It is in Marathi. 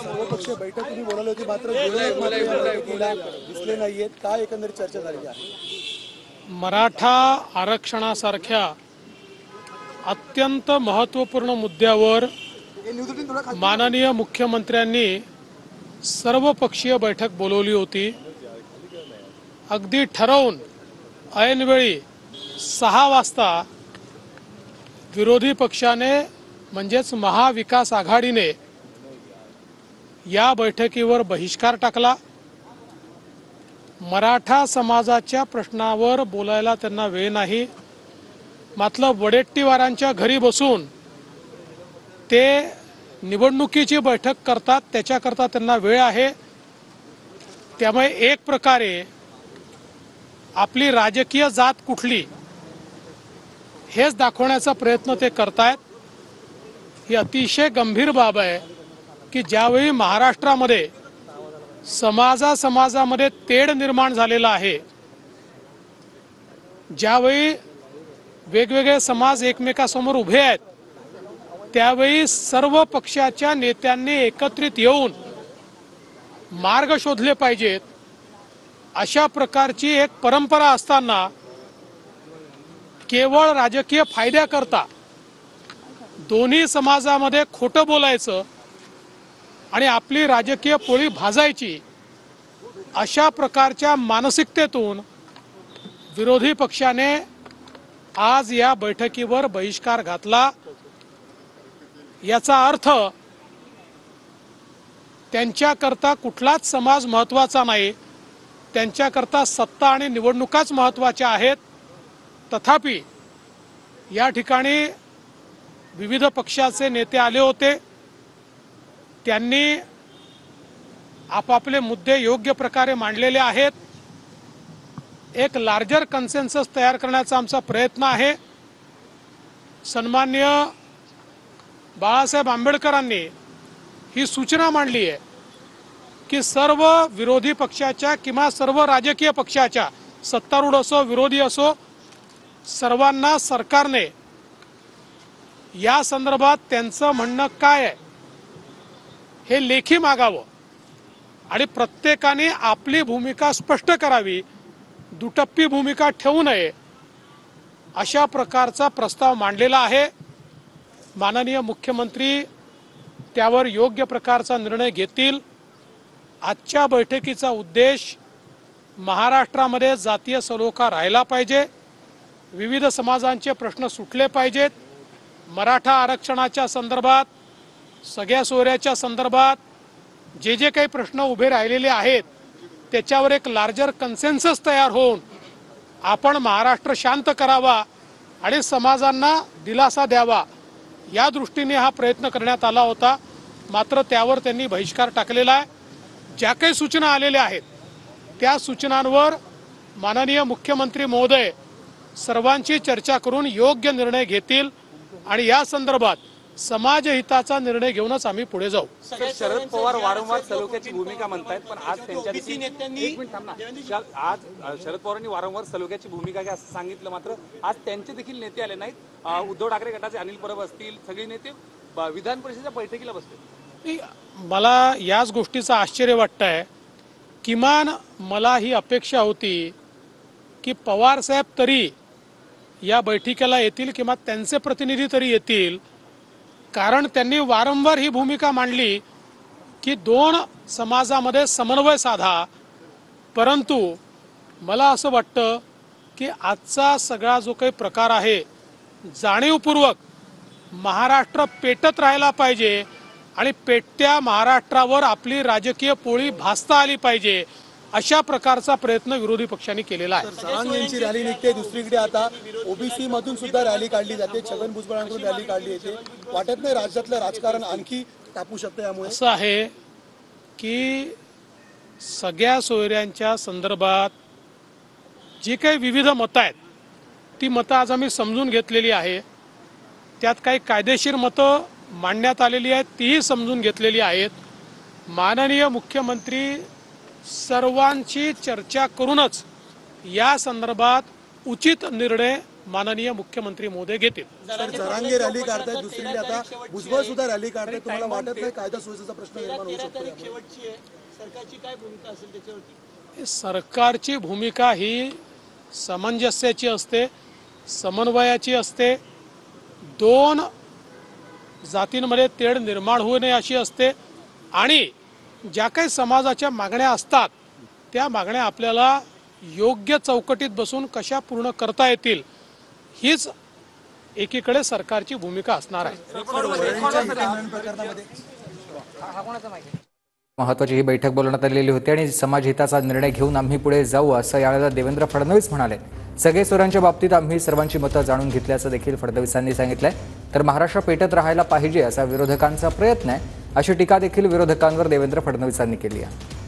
सर्वपक्षीय बैठक तुम्ही बोलावली होती, मात्र बैठकीला दिसले नाहीयेत. काय एकंदरीत चर्चा झाली आहे? मराठा आरक्षणासारख्या अत्यंत महत्त्वपूर्ण मुद्द्यावर माननीय मुख्यमंत्र्यांनी सर्वपक्षीय बैठक बोलवली होती. अगदी ठरवून ऐनवेळी 6 वाजता विरोधी पक्षाने म्हणजेच महाविकास आघाडीने या बैठकीवर बहिष्कार टाकला. मराठा समाजाच्या प्रश्नावर बोलायला त्यांना वेळ नाही. मतलब वडेट्टीवारांच्या घरी बसून ते निवडणुकीची बैठक करतात, त्याच्याकरता त्यांना वेळ आहे. त्यामुळे एक प्रकारे आपली राजकीय जात कुठली हेच दाखवण्याचा प्रयत्न ते करतायत. ही अतिशय गंभीर बाब आहे की ज्यावेळी महाराष्ट्रामध्ये समाजामध्ये तेढ निर्माण झालेला आहे, ज्यावेळी वेगवेगळे समाज एकमेकासमोर उभे आहेत, त्यावेळी सर्व पक्षाच्या नेत्यांनी एकत्रित येऊन मार्ग शोधले पाहिजेत. अशा प्रकारची एक परंपरा असताना केवळ राजकीय फायद्याकरता दोन्ही समाजामध्ये खोटं बोलायचं आणि आपली राजकीय पोळी भाजायची, अशा प्रकारच्या मानसिकतेतून विरोधी पक्षाने आज या बैठकीवर बहिष्कार घातला. याचा अर्थ त्यांच्याकरता कुठलाच समाज महत्त्वाचा नाही, त्यांच्याकरता सत्ता आणि निवडणुकाच महत्त्वाच्या आहेत. तथापि या ठिकाणी विविध पक्षाचे नेते आले होते. त्यांनी आपापले मुद्दे योग्य प्रकारे मांडलेले आहेत. एक लार्जर कन्सेन्सस तयार करण्याचा आमचा प्रयत्न आहे. सन्माननीय बाळासाहेब आंबेडकरांनी ही सूचना मांडली आहे की सर्व विरोधी पक्षाच्या किंवा सर्व राजकीय पक्षाच्या, सत्तारूढ असो विरोधी असो, सर्वांना सरकारने या संदर्भात त्यांचं म्हणणं काय आहे हे लेखी मागावं आणि प्रत्येकाने आपली भूमिका स्पष्ट करावी, दुटप्पी भूमिका ठेवू नये, अशा प्रकारचा प्रस्ताव मांडलेला आहे. माननीय मुख्यमंत्री त्यावर योग्य प्रकारचा निर्णय घेतील. आजच्या बैठकीचा उद्देश महाराष्ट्रामध्ये जातीय सलोखा राहिला पाहिजे, विविध समाजांचे प्रश्न सुटले पाहिजेत. मराठा आरक्षणाच्या संदर्भात, सगळ्या सोयऱ्याच्या संदर्भात जे जे काही प्रश्न उभे राहिलेले आहेत त्याच्यावर एक लार्जर कन्सेन्सस तयार होऊन आपण महाराष्ट्र शांत करावा आणि समाजांना दिलासा द्यावा, या दृष्टीने हा प्रयत्न करण्यात आला होता. मात्र त्यावर त्यांनी बहिष्कार टाकलेला आहे. ज्या काही सूचना आलेल्या आहेत त्या सूचनांवर माननीय मुख्यमंत्री महोदय सर्वांची चर्चा करून योग्य निर्णय घेतील आणि या संदर्भात समाजहिताचा निर्णय घेऊनच आम्ही पुढे जाऊ. शरद पवार वारंवार सलोख्याची भूमिका म्हणतायत, पण आज त्यांच्या आज शरद पवारांनी वारंवार सलोख्याची भूमिका घ्या असं सांगितलं, मात्र आज त्यांचे देखील नेते आले नाहीत. उद्धव ठाकरे गटाचे अनिल परब असतील, सगळे नेते विधान परिषदेच्या बैठकीला बसले. मला याच गोष्टीचं आश्चर्य वाटतंय. किमान मला ही अपेक्षा होती की पवार साहेब तरी या बैठकीला येतील किंवा त्यांचे प्रतिनिधी तरी येतील, कारण त्यांनी वारंवार ही भूमिका मांडली की 2 समाजामध्ये समन्वय साधा. परंतु मला असं वाटतं की आजचा सगळा जो काही प्रकार आहे, जाणीवपूर्वक महाराष्ट्र पेटत राहायला पाहिजे आणि पेटत्या महाराष्ट्रावर आपली राजकीय पोळी भासता आली पाहिजे, अशा प्रकारचा प्रयत्न विरोधी पक्षांनी केलेला आहे. सारंग यांची रॅली निघते, दुसरीकडे आता ओबीसी मधून सुद्धा रॅली काढली जाते, छगन भुजबळांकडून रॅली काढली येते. वाटत नाही राज्यातलं राजकारण आणखी तापू शकतं यामुळे? असं आहे की सगळ्या सोयऱ्यांच्या संदर्भात जी काही विविध मतं आहेत ती मतं आज आम्ही समजून घेतलेली आहे. त्यात काही कायदेशीर मतं मांडण्यात आलेली आहेत, तीही समजून घेतलेली आहेत. माननीय मुख्यमंत्री सर्वांची चर्चा करूनच या संदर्भात उचित निर्णय माननीय मुख्यमंत्री महोदय घेतील. सर जरांगे रॅली काढतायत, दुसरीकडे आता भुजबळ सुद्धा रॅली काढतायत. तुम्हाला वाटत नाही कायदा सुव्यवस्थेचा प्रश्न निर्माण होऊ शकतो यामुळे? सरकारची भूमिका ही सामंजस्याची असते, समन्वयाची असते, दोन जातींमध्ये तेढ निर्माण होऊ नये अशी असते आणि ज्या काही समाजाच्या मागण्या असतात त्या मागण्या आपल्याला योग्य चौकटीत बसून कशा पूर्ण करता येतील हीच एकीकडे सरकारची भूमिका असणार आहे. महत्त्वाची ही बैठक बोलवण्यात आलेली होती आणि समाज हिताचा निर्णय घेऊन आम्ही पुढे जाऊ असं यावेळेला देवेंद्र फडणवीस म्हणाले. सगळे स्वरांच्या बाबतीत आम्ही सर्वांची मतं जाणून घेतल्याचं देखील फडणवीसांनी सांगितलंय. तर महाराष्ट्र पेटत राहायला पाहिजे असा विरोधकांचा प्रयत्न आहे अशी टीका देखील विरोधकांवर देवेंद्र फडणवीसांनी केली आहे.